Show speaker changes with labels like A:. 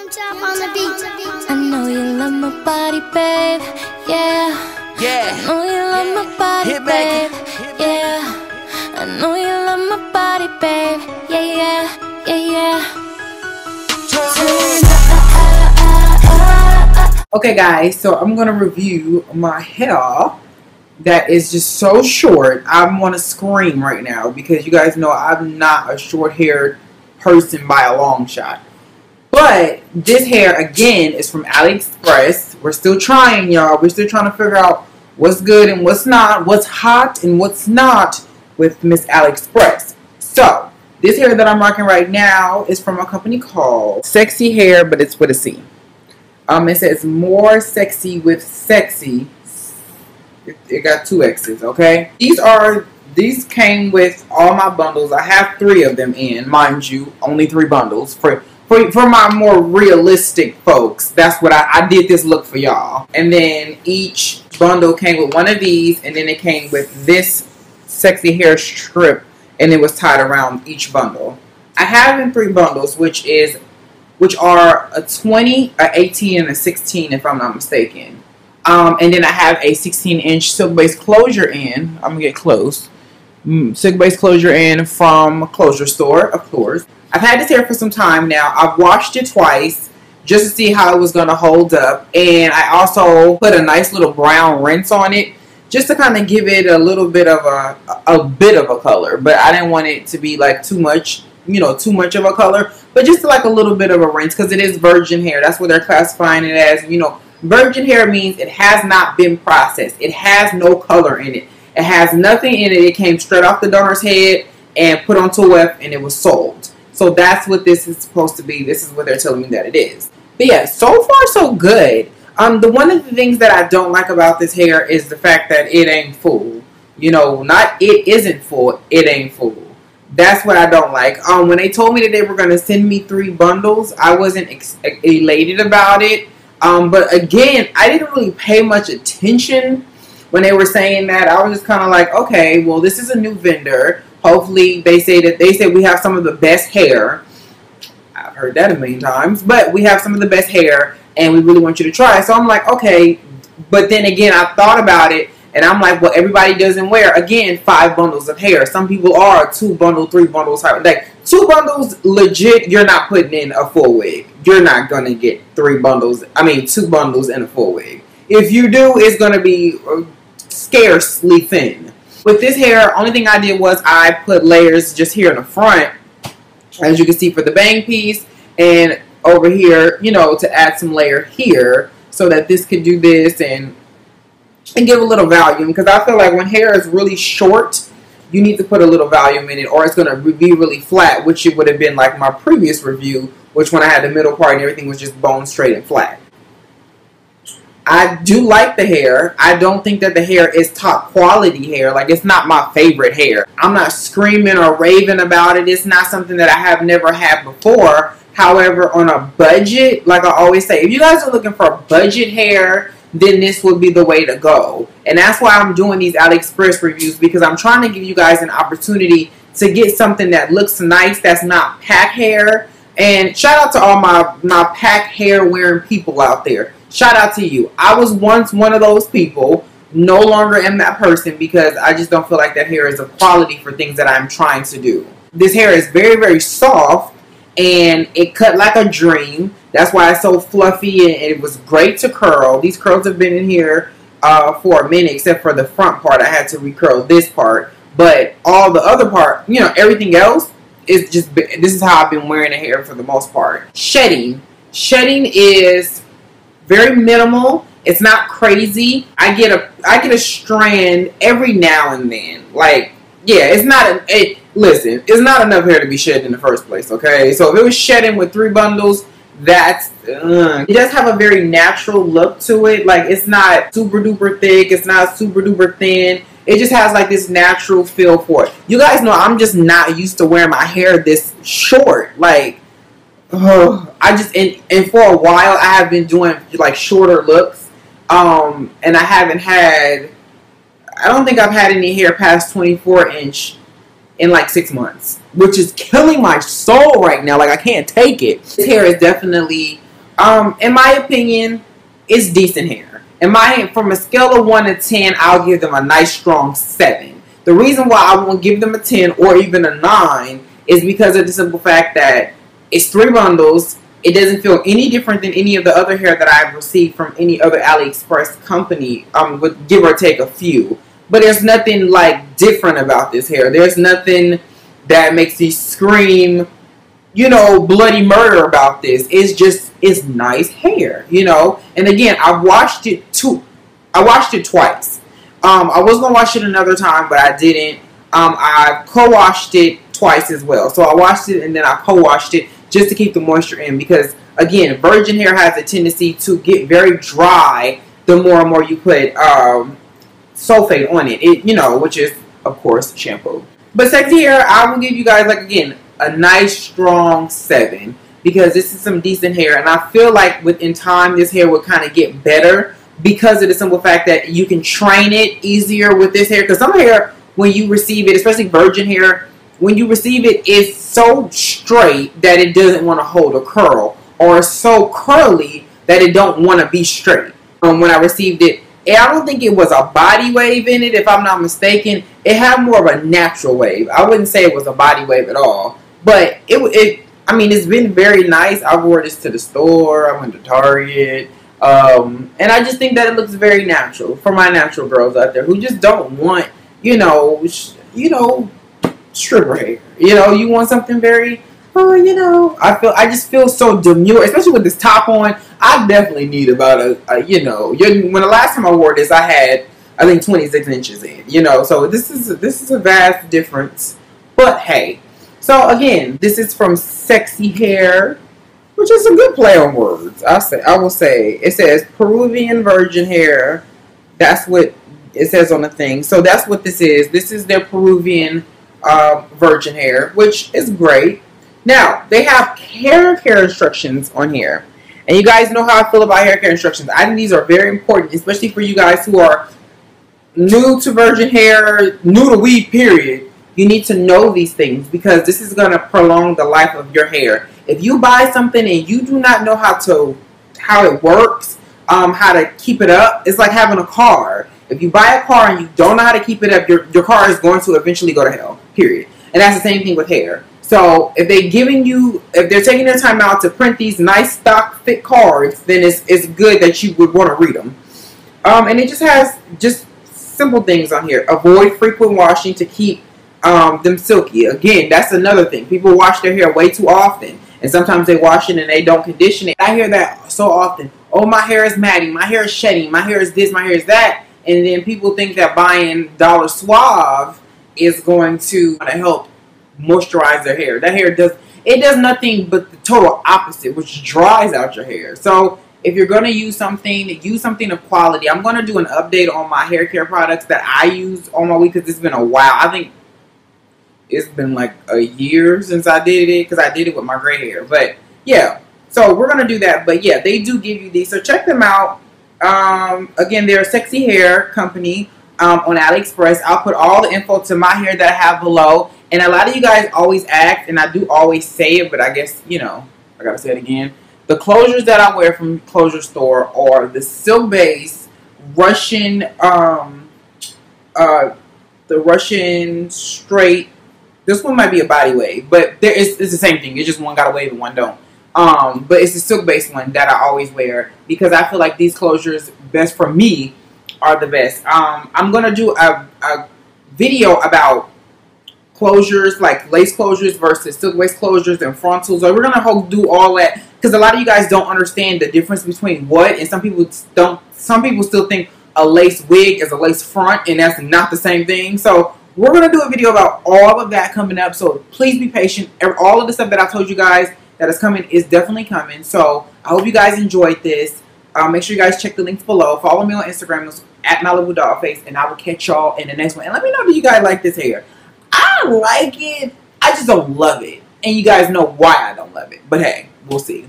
A: I know you love my body, babe. Yeah. I know you love my body, babe. Yeah. I know you love my body, babe. Yeah.
B: Okay guys, so I'm going to review my hair that is just so short. I want to scream right now because you guys know I'm not a short haired person by a long shot. But this hair again is from AliExpress. We're still trying, y'all. We're still trying to figure out what's good and what's not, what's hot and what's not with Miss AliExpress. So this hair that I'm rocking right now is from a company called Cexxy Hair, but it's with a C. It says more sexy with sexy. It got 2 X's, okay? These came with all my bundles. I have 3 of them in, mind you, only 3 bundles for my more realistic folks. That's what I did this look for y'all. And then each bundle came with one of these, and then it came with this sexy hair strip, and it was tied around each bundle. I have in 3 bundles, which are a 20, a 18, and a 16, if I'm not mistaken. And then I have a 16-inch silk base closure in. I'm gonna get close. Silk base closure in from Closure Store, of course. I've had this hair for some time now. I've washed it twice just to see how it was going to hold up. And I also put a nice little brown rinse on it just to kind of give it a little bit of a color. But I didn't want it to be like too much, you know, too much of a color. But just like a little bit of a rinse because it is virgin hair. That's what they're classifying it as. You know, virgin hair means it has not been processed. It has no color in it. It has nothing in it. It came straight off the donor's head and put onto a weft and it was sold. So that's what this is supposed to be. This is what they're telling me that it is. But yeah, so far so good. One of the things that I don't like about this hair is the fact that it ain't full. You know, not it isn't full, it ain't full. That's what I don't like. When they told me that they were going to send me 3 bundles, I wasn't elated about it. But again, I didn't really pay much attention when they were saying that. I was just kind of like, okay, well, this is a new vendor. Hopefully, they said we have some of the best hair. I've heard that a million times, but we have some of the best hair, and we really want you to try. So I'm like, okay. But then again, I thought about it, and I'm like, well, everybody doesn't wear, again, 5 bundles of hair. Some people are 2 bundles, 3 bundles. Like 2 bundles, legit, you're not putting in a full wig. You're not going to get 2 bundles in a full wig. If you do, it's going to be scarcely thin. With this hair, only thing I did was I put layers just here in the front, as you can see, for the bang piece, and over here, you know, to add some layer here so that this could do this and give a little volume, because I feel like when hair is really short, you need to put a little volume in it or it's going to be really flat, which it would have been like my previous review, which when I had the middle part and everything was just bone straight and flat. I do like the hair. I don't think that the hair is top quality hair. Like, it's not my favorite hair. I'm not screaming or raving about it. It's not something that I have never had before. However, on a budget, like I always say, if you guys are looking for budget hair, then this would be the way to go. And that's why I'm doing these AliExpress reviews, because I'm trying to give you guys an opportunity to get something that looks nice, that's not pack hair. And shout out to all my pack hair wearing people out there. Shout out to you. I was once one of those people. No longer am that person because I just don't feel like that hair is of quality for things that I'm trying to do. This hair is very, very soft and it cut like a dream. That's why it's so fluffy and it was great to curl. These curls have been in here for a minute, except for the front part. I had to recurl this part. But all the other part, you know, everything else is just, this is how I've been wearing the hair for the most part. Shedding. Shedding is very minimal. It's not crazy. I get a strand every now and then. Like, yeah, it's not listen, it's not enough hair to be shed in the first place, okay? So if it was shedding with 3 bundles, that's it does have a very natural look to it. Like, it's not super duper thick, it's not super duper thin. It just has like this natural feel for it. You guys know I'm just not used to wearing my hair this short. Like, I just, and for a while I have been doing like shorter looks, and I don't think I've had any hair past 24-inch in like 6 months, which is killing my soul right now. Like, I can't take it. This hair is definitely In my opinion, it's decent hair. From a scale of 1 to 10, I'll give them a nice strong 7. The reason why I won't give them a 10 or even a 9 is because of the simple fact that it's 3 bundles. It doesn't feel any different than any of the other hair that I've received from any other AliExpress company, with give or take a few. But there's nothing like different about this hair. There's nothing that makes you scream, you know, bloody murder about this. It's nice hair, you know. And again, I washed it twice. I was gonna wash it another time, but I didn't. I co-washed it twice as well. So I washed it and then I co-washed it just to keep the moisture in, because again, virgin hair has a tendency to get very dry the more and more you put sulfate on it. You know, which is of course shampoo. But Cexxy hair, I will give you guys, like, again, a nice strong 7, because this is some decent hair, and I feel like within time this hair will kind of get better because of the simple fact that you can train it easier with this hair. Because some hair, when you receive it, especially virgin hair, when you receive it, it's so straight that it doesn't want to hold a curl, or it's so curly that it don't want to be straight. When I received it, I don't think it was a body wave in it, if I'm not mistaken. It had more of a natural wave. I wouldn't say it was a body wave at all. But I mean, it's been very nice. I wore this to the store. I went to Target. And I just think that it looks very natural for my natural girls out there who just don't want, you know, stripper hair. You know, you want something very, you know, I just feel so demure, especially with this top on. I definitely need about you know, when the last time I wore this, I had, I think, 26 inches in, you know, so this is a vast difference. But hey, so again, this is from Cexxy Hair, which is a good play on words. I will say it says Peruvian virgin hair. That's what it says on the thing. So that's what this is. This is their Peruvian virgin hair, which is great. Now they have hair care instructions on here. And you guys know how I feel about hair care instructions. I think these are very important, especially for you guys who are new to virgin hair, new to weave, period. You need to know these things, because this is going to prolong the life of your hair. If you buy something and you do not know how it works, how to keep it up, it's like having a car. If you buy a car and you don't know how to keep it up, your car is going to eventually go to hell, period. And that's the same thing with hair. So if they're taking their time out to print these nice stock fit cards, then it's good that you would want to read them. And it just has just simple things on here. Avoid frequent washing to keep them silky. Again, that's another thing. People wash their hair way too often, and sometimes they wash it and they don't condition it. I hear that so often. Oh, my hair is matting, my hair is shedding, my hair is this, my hair is that. And then people think that buying Dollar Suave is going to help moisturize their hair. That hair does nothing but the total opposite, which dries out your hair. So if you're going to use something of quality. I'm going to do an update on my hair care products that I use on my week, because it's been a while. I think it's been like a year since I did it, because I did it with my gray hair. But yeah, so we're going to do that. But yeah, they do give you these, so check them out. Again, they're a Cexxy Hair company on AliExpress. I'll put all the info to my hair that I have below. And a lot of you guys always ask, and I do always say it, but I guess, you know, I gotta say it again. The closures that I wear from Closure Store are the silk base Russian, the Russian straight. This one might be a body wave, but it's the same thing. It's just one got a wave and one don't. But it's the silk base one that I always wear, because I feel like these closures, best for me, are the best. I'm gonna do a video about closures, like lace closures versus silk base closures and frontals. So we're gonna do all that, because a lot of you guys don't understand the difference between what, and some people don't. Some people still think a lace wig is a lace front, and that's not the same thing. So we're gonna do a video about all of that coming up. So please be patient. All of the stuff that I told you guys that is coming is definitely coming. So I hope you guys enjoyed this. Make sure you guys check the links below. Follow me on Instagram at Malibu Dollface, and I will catch y'all in the next one. And let me know if you guys like this hair. I like it. I just don't love it. And you guys know why I don't love it. But hey, we'll see.